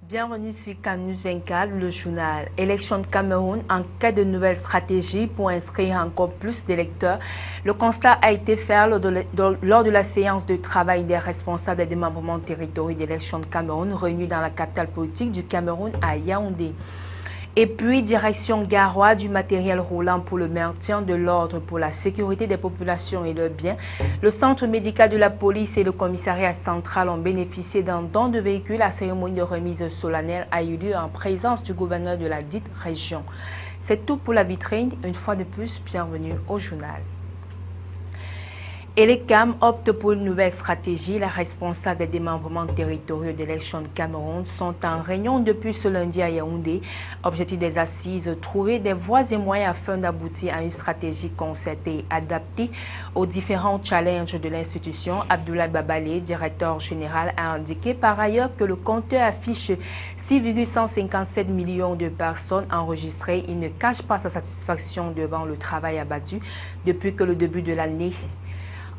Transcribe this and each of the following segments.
Bienvenue sur Cannews 24, le journal. Élection de Cameroun en cas de nouvelle stratégie pour inscrire encore plus d'électeurs. Le constat a été fait lors de la séance de travail des responsables des démembrements territoriaux d'élection de Cameroun réunis dans la capitale politique du Cameroun à Yaoundé. Et puis, direction Garoua, du matériel roulant pour le maintien de l'ordre pour la sécurité des populations et leurs biens. Le centre médical de la police et le commissariat central ont bénéficié d'un don de véhicules. La cérémonie de remise solennelle a eu lieu en présence du gouverneur de la dite région. C'est tout pour la vitrine. Une fois de plus, bienvenue au journal. Et les CAM optent pour une nouvelle stratégie. Les responsables des démembrements territoriaux d'élection de Cameroun sont en réunion depuis ce lundi à Yaoundé. Objectif des assises, trouver des voies et moyens afin d'aboutir à une stratégie concertée et adaptée aux différents challenges de l'institution. Abdoulaye Babalé, directeur général, a indiqué par ailleurs que le compteur affiche 6,157 millions de personnes enregistrées. Il ne cache pas sa satisfaction devant le travail abattu depuis que le début de l'année.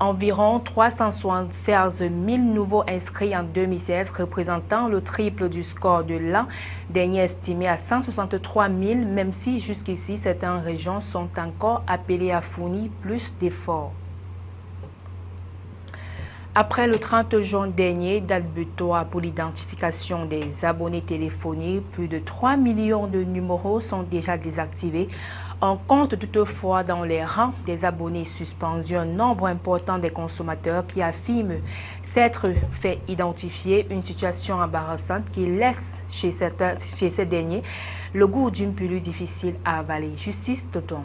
Environ 376 000 nouveaux inscrits en 2016, représentant le triple du score de l'an dernier estimé à 163 000, même si jusqu'ici certaines régions sont encore appelées à fournir plus d'efforts. Après le 30 juin dernier, date butoir pour l'identification des abonnés téléphoniques, plus de 3 millions de numéros sont déjà désactivés. On compte toutefois dans les rangs des abonnés suspendus un nombre important des consommateurs qui affirment s'être fait identifier, une situation embarrassante qui laisse chez ces derniers le goût d'une pilule difficile à avaler. Justice Toton.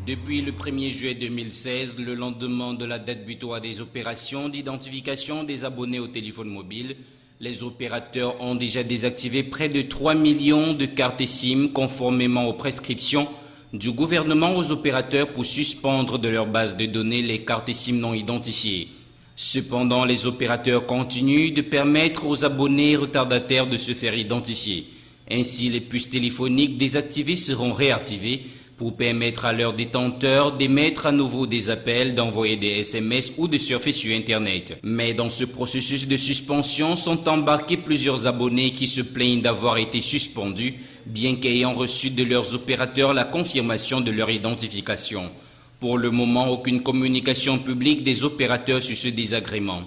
Depuis le 1er juillet 2016, le lendemain de la date butoir des opérations d'identification des abonnés au téléphone mobile, les opérateurs ont déjà désactivé près de 3 millions de cartes SIM conformément aux prescriptions du gouvernement aux opérateurs pour suspendre de leur base de données les cartes SIM non identifiées. Cependant, les opérateurs continuent de permettre aux abonnés retardataires de se faire identifier. Ainsi, les puces téléphoniques désactivées seront réactivées pour permettre à leurs détenteurs d'émettre à nouveau des appels, d'envoyer des SMS ou de surfer sur Internet. Mais dans ce processus de suspension sont embarqués plusieurs abonnés qui se plaignent d'avoir été suspendus, bien qu'ayant reçu de leurs opérateurs la confirmation de leur identification. Pour le moment, aucune communication publique des opérateurs sur ce désagrément.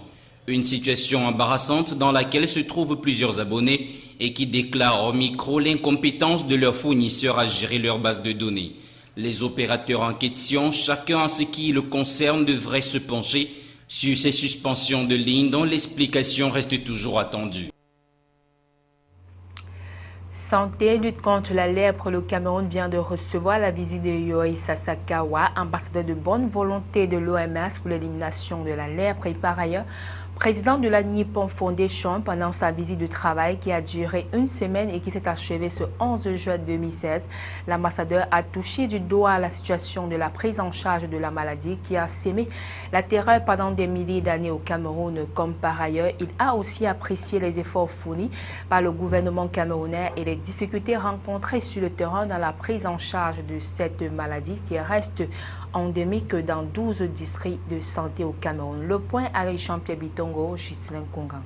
Une situation embarrassante dans laquelle se trouvent plusieurs abonnés et qui déclarent au micro l'incompétence de leurs fournisseurs à gérer leur base de données. Les opérateurs en question, chacun en ce qui le concerne, devraient se pencher sur ces suspensions de lignes dont l'explication reste toujours attendue. Santé, lutte contre la lèpre, le Cameroun vient de recevoir la visite de Yoi Sasakawa, ambassadeur de bonne volonté de l'OMS pour l'élimination de la lèpre et par ailleurs président de la Nippon Foundation pendant sa visite de travail qui a duré une semaine et qui s'est achevée ce 11 juin 2016. L'ambassadeur a touché du doigt la situation de la prise en charge de la maladie qui a sémé la terreur pendant des milliers d'années au Cameroun. Comme par ailleurs, il a aussi apprécié les efforts fournis par le gouvernement camerounais et les difficultés rencontrées sur le terrain dans la prise en charge de cette maladie qui reste endémique dans 12 districts de santé au Cameroun. Le point avec Jean-Pierre Bitongo, Ghislain Kongan.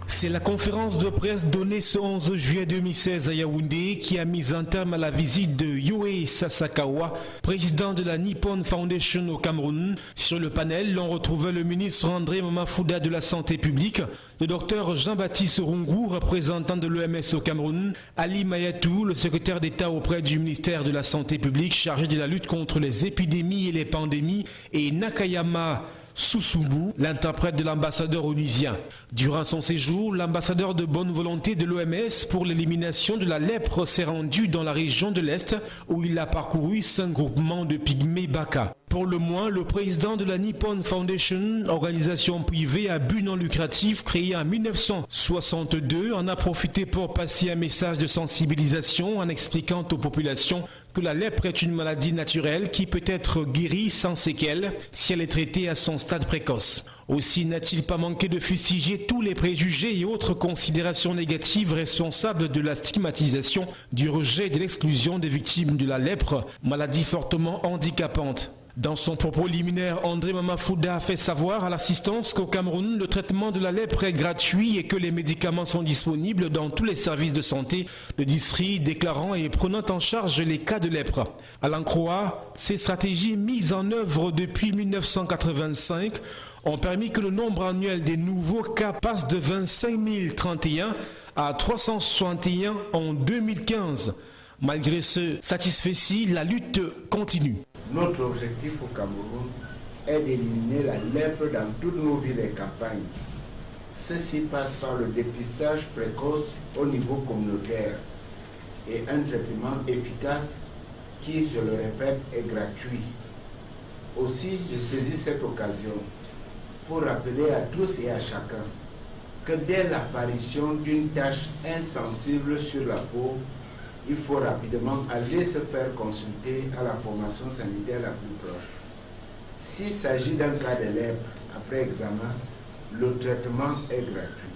C'est la conférence de presse donnée ce 11 juillet 2016 à Yaoundé qui a mis un terme à la visite de Yoi Sasakawa, président de la Nippon Foundation au Cameroun. Sur le panel, l'on retrouvait le ministre André Mamafouda de la Santé publique, le docteur Jean-Baptiste Rungou, représentant de l'OMS au Cameroun, Ali Mayatou, le secrétaire d'État auprès du ministère de la Santé publique chargé de la lutte contre les épidémies et les pandémies, et Nakayama Susubu, l'interprète de l'ambassadeur onusien. Durant son séjour, l'ambassadeur de bonne volonté de l'OMS pour l'élimination de la lèpre s'est rendu dans la région de l'Est où il a parcouru 5 groupements de pygmées Baka. Pour le moins, le président de la Nippon Foundation, organisation privée à but non lucratif créée en 1962, en a profité pour passer un message de sensibilisation en expliquant aux populations que la lèpre est une maladie naturelle qui peut être guérie sans séquelles si elle est traitée à son stade précoce. Aussi n'a-t-il pas manqué de fustiger tous les préjugés et autres considérations négatives responsables de la stigmatisation, du rejet et de l'exclusion des victimes de la lèpre, maladie fortement handicapante. Dans son propos liminaire, André Mamafouda a fait savoir à l'assistance qu'au Cameroun, le traitement de la lèpre est gratuit et que les médicaments sont disponibles dans tous les services de santé, de district, déclarant et prenant en charge les cas de lèpre. À l'en croire, ces stratégies mises en œuvre depuis 1985 ont permis que le nombre annuel des nouveaux cas passe de 25 031 à 361 en 2015. Malgré ce satisfecit, la lutte continue. Notre objectif au Cameroun est d'éliminer la lèpre dans toutes nos villes et campagnes. Ceci passe par le dépistage précoce au niveau communautaire et un traitement efficace qui, je le répète, est gratuit. Aussi, je saisis cette occasion pour rappeler à tous et à chacun que dès l'apparition d'une tache insensible sur la peau, il faut rapidement aller se faire consulter à la formation sanitaire la plus proche. S'il s'agit d'un cas de lèpre après examen, le traitement est gratuit.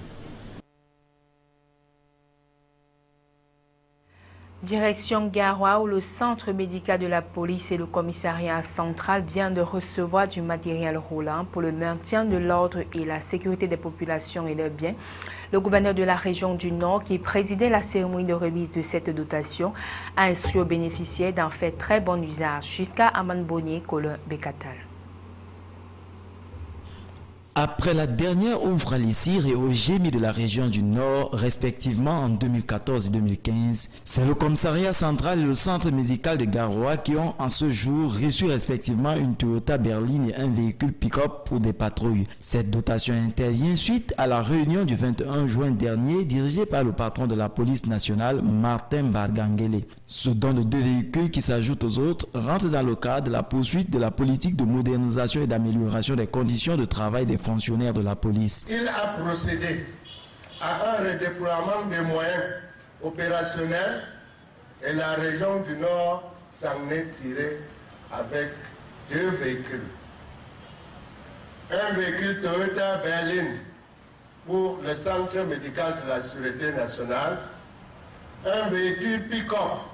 Direction Garoua, où le centre médical de la police et le commissariat central viennent de recevoir du matériel roulant pour le maintien de l'ordre et la sécurité des populations et leurs biens. Le gouverneur de la région du Nord, qui présidait la cérémonie de remise de cette dotation, a instruit aux bénéficiaires d'en faire très bon usage. Jusqu'à Aman Bonnier, Colin Bekatal. Après la dernière ouvre à l'ICIR et au GMI de la région du Nord, respectivement en 2014 et 2015, c'est le commissariat central et le centre médical de Garoua qui ont en ce jour reçu respectivement une Toyota berline et un véhicule pick-up pour des patrouilles. Cette dotation intervient suite à la réunion du 21 juin dernier dirigée par le patron de la police nationale, Martin Bargangele. Ce don de 2 véhicules qui s'ajoutent aux autres rentre dans le cadre de la poursuite de la politique de modernisation et d'amélioration des conditions de travail des fonctionnaires de la police. Il a procédé à un redéploiement des moyens opérationnels et la région du Nord s'en est tirée avec 2 véhicules. Un véhicule Toyota berline pour le centre médical de la Sûreté nationale, un véhicule pick-up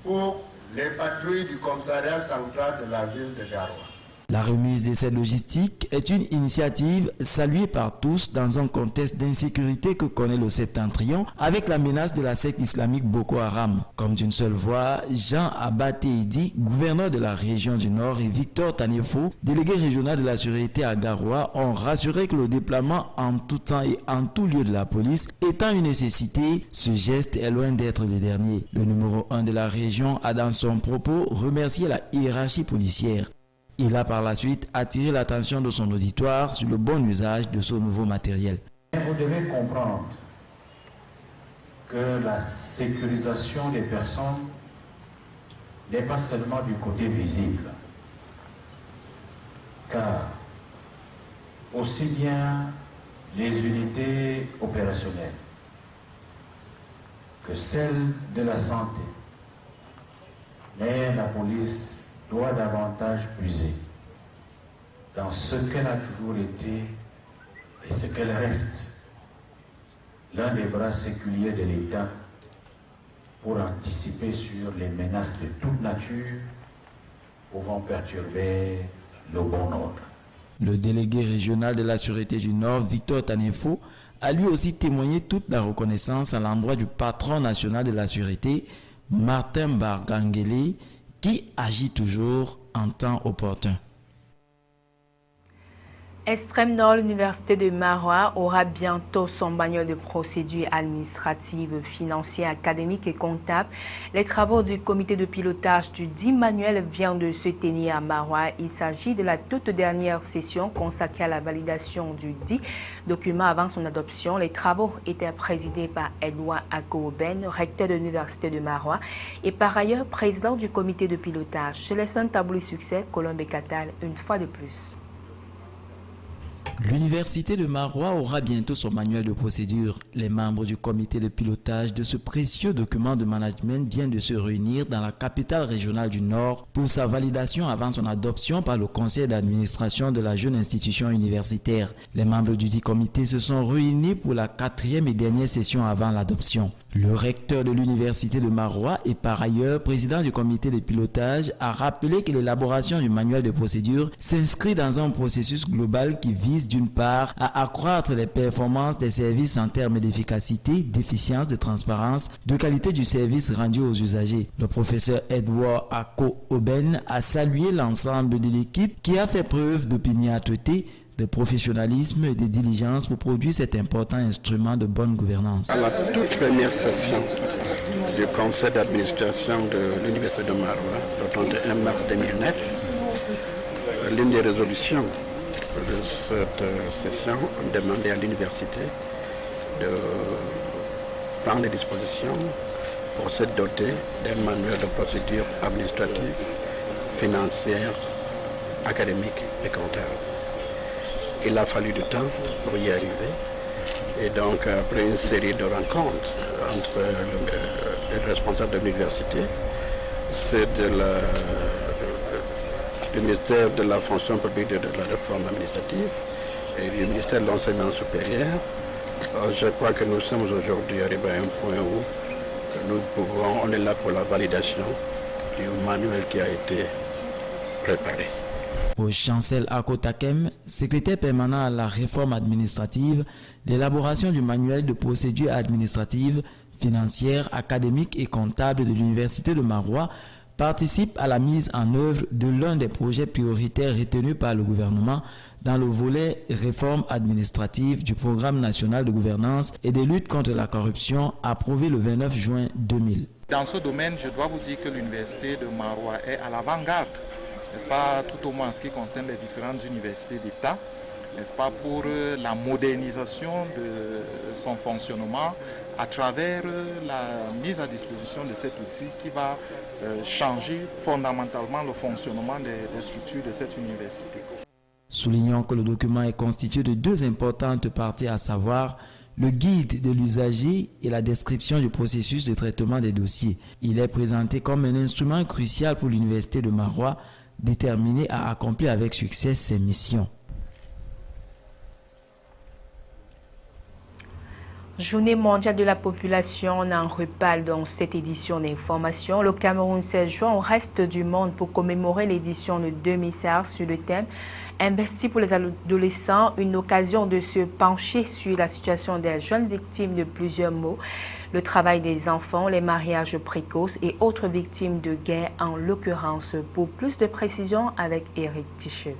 pour les patrouilles du commissariat central de la ville de Garoua. La remise de cette logistique est une initiative saluée par tous dans un contexte d'insécurité que connaît le Septentrion avec la menace de la secte islamique Boko Haram. Comme d'une seule voix, Jean Abateidi, gouverneur de la région du Nord, et Victor Tanefo, délégué régional de la sûreté à Garoua, ont rassuré que le déploiement en tout temps et en tout lieu de la police étant une nécessité, ce geste est loin d'être le dernier. Le numéro 1 de la région a dans son propos remercié la hiérarchie policière. Il a par la suite attiré l'attention de son auditoire sur le bon usage de ce nouveau matériel. Vous devez comprendre que la sécurisation des personnes n'est pas seulement du côté visible, car aussi bien les unités opérationnelles que celles de la santé, mais la police doit davantage puiser dans ce qu'elle a toujours été et ce qu'elle reste, l'un des bras séculiers de l'État pour anticiper sur les menaces de toute nature pouvant perturber le bon ordre. Le délégué régional de la Sûreté du Nord, Victor Tanefo, a lui aussi témoigné toute la reconnaissance à l'endroit du patron national de la Sûreté, Martin Bargangele, qui agit toujours en temps opportun. Extrême Nord, l'Université de Maroua aura bientôt son manuel de procédure administrative, financière, académique et comptable. Les travaux du comité de pilotage du dit manuel viennent de se tenir à Maroua. Il s'agit de la toute dernière session consacrée à la validation du dit document avant son adoption. Les travaux étaient présidés par Edouard Akooben, recteur de l'Université de Maroua et par ailleurs président du comité de pilotage. Je laisse un tableau de succès, Colin Bekatal, une fois de plus. L'Université de Maroua aura bientôt son manuel de procédure. Les membres du comité de pilotage de ce précieux document de management viennent de se réunir dans la capitale régionale du Nord pour sa validation avant son adoption par le conseil d'administration de la jeune institution universitaire. Les membres du dit comité se sont réunis pour la 4e et dernière session avant l'adoption. Le recteur de l'université de Maroua et par ailleurs président du comité de pilotage a rappelé que l'élaboration du manuel de procédure s'inscrit dans un processus global qui vise d'une part à accroître les performances des services en termes d'efficacité, d'efficience, de transparence, de qualité du service rendu aux usagers. Le professeur Edouard Ako-Oben a salué l'ensemble de l'équipe qui a fait preuve d'opiniâtreté, de professionnalisme et de diligence pour produire cet important instrument de bonne gouvernance. À la toute première session du conseil d'administration de l'université de Maroua, le 31 mars 2009, l'une des résolutions de cette session demandait à l'université de prendre les dispositions pour se doter d'un manuel de procédure administrative, financière, académique et comptable. Il a fallu du temps pour y arriver. Et donc, après une série de rencontres entre les responsables de l'université, c'est du ministère de la fonction publique et de la réforme administrative et du ministère de l'enseignement supérieur, je crois que nous sommes aujourd'hui arrivés à un point où on est là pour la validation du manuel qui a été préparé. Au chancel Ako Takem, secrétaire permanent à la réforme administrative, l'élaboration du manuel de procédure administrative, financière, académique et comptable de l'université de Maroua participe à la mise en œuvre de l'un des projets prioritaires retenus par le gouvernement dans le volet réforme administrative du programme national de gouvernance et de lutte contre la corruption approuvé le 29 juin 2000. Dans ce domaine, je dois vous dire que l'université de Maroua est à l'avant-garde, n'est-ce pas, tout au moins en ce qui concerne les différentes universités d'État, n'est-ce pas, pour la modernisation de son fonctionnement à travers la mise à disposition de cet outil qui va changer fondamentalement le fonctionnement des structures de cette université. Soulignons que le document est constitué de deux importantes parties, à savoir le guide de l'usager et la description du processus de traitement des dossiers. Il est présenté comme un instrument crucial pour l'université de Maroua, déterminé à accomplir avec succès ses missions. Journée mondiale de la population, on en reparle dans cette édition d'information. Le Cameroun s'est joint au reste du monde pour commémorer l'édition de 2016 sur le thème « Investi pour les adolescents », une occasion de se pencher sur la situation des jeunes victimes de plusieurs maux, le travail des enfants, les mariages précoces et autres victimes de guerre en l'occurrence. Pour plus de précisions avec Eric Tichel.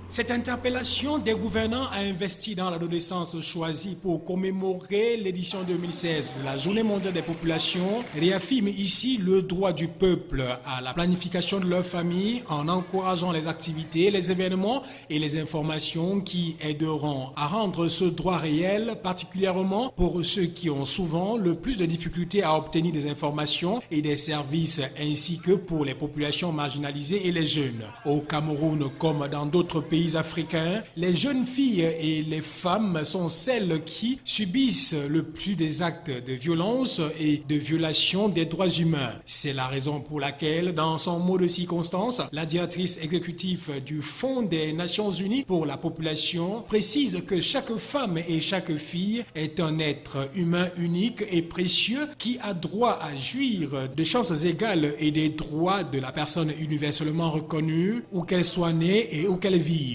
Cette interpellation des gouvernants a investi dans l'adolescence choisie pour commémorer l'édition 2016 de la Journée mondiale des populations réaffirme ici le droit du peuple à la planification de leur famille en encourageant les activités, les événements et les informations qui aideront à rendre ce droit réel, particulièrement pour ceux qui ont souvent le plus de difficultés à obtenir des informations et des services, ainsi que pour les populations marginalisées et les jeunes. Au Cameroun, comme dans d'autres pays africains, les jeunes filles et les femmes sont celles qui subissent le plus des actes de violence et de violation des droits humains. C'est la raison pour laquelle, dans son mot de circonstance, la directrice exécutive du Fonds des Nations Unies pour la population précise que chaque femme et chaque fille est un être humain unique et précieux qui a droit à jouir de chances égales et des droits de la personne universellement reconnue, où qu'elle soit née et où qu'elle vive.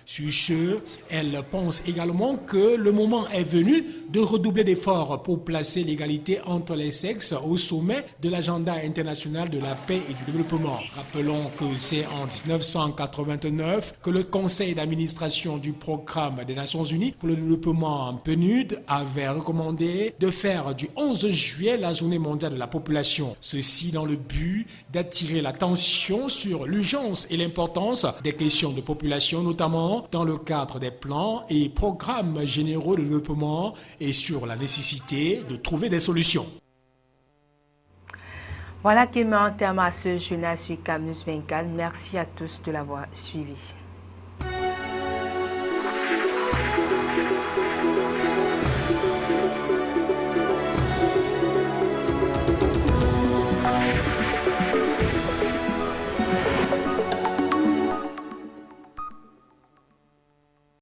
Sur ce, elle pense également que le moment est venu de redoubler d'efforts pour placer l'égalité entre les sexes au sommet de l'agenda international de la paix et du développement. Rappelons que c'est en 1989 que le conseil d'administration du programme des Nations Unies pour le développement PNUD avait recommandé de faire du 11 juillet la journée mondiale de la population. Ceci dans le but d'attirer l'attention sur l'urgence et l'importance des questions de population, notamment dans le cadre des plans et programmes généraux de développement et sur la nécessité de trouver des solutions. Voilà qui met un terme à ce journal sur CamNews 24. Merci à tous de l'avoir suivi.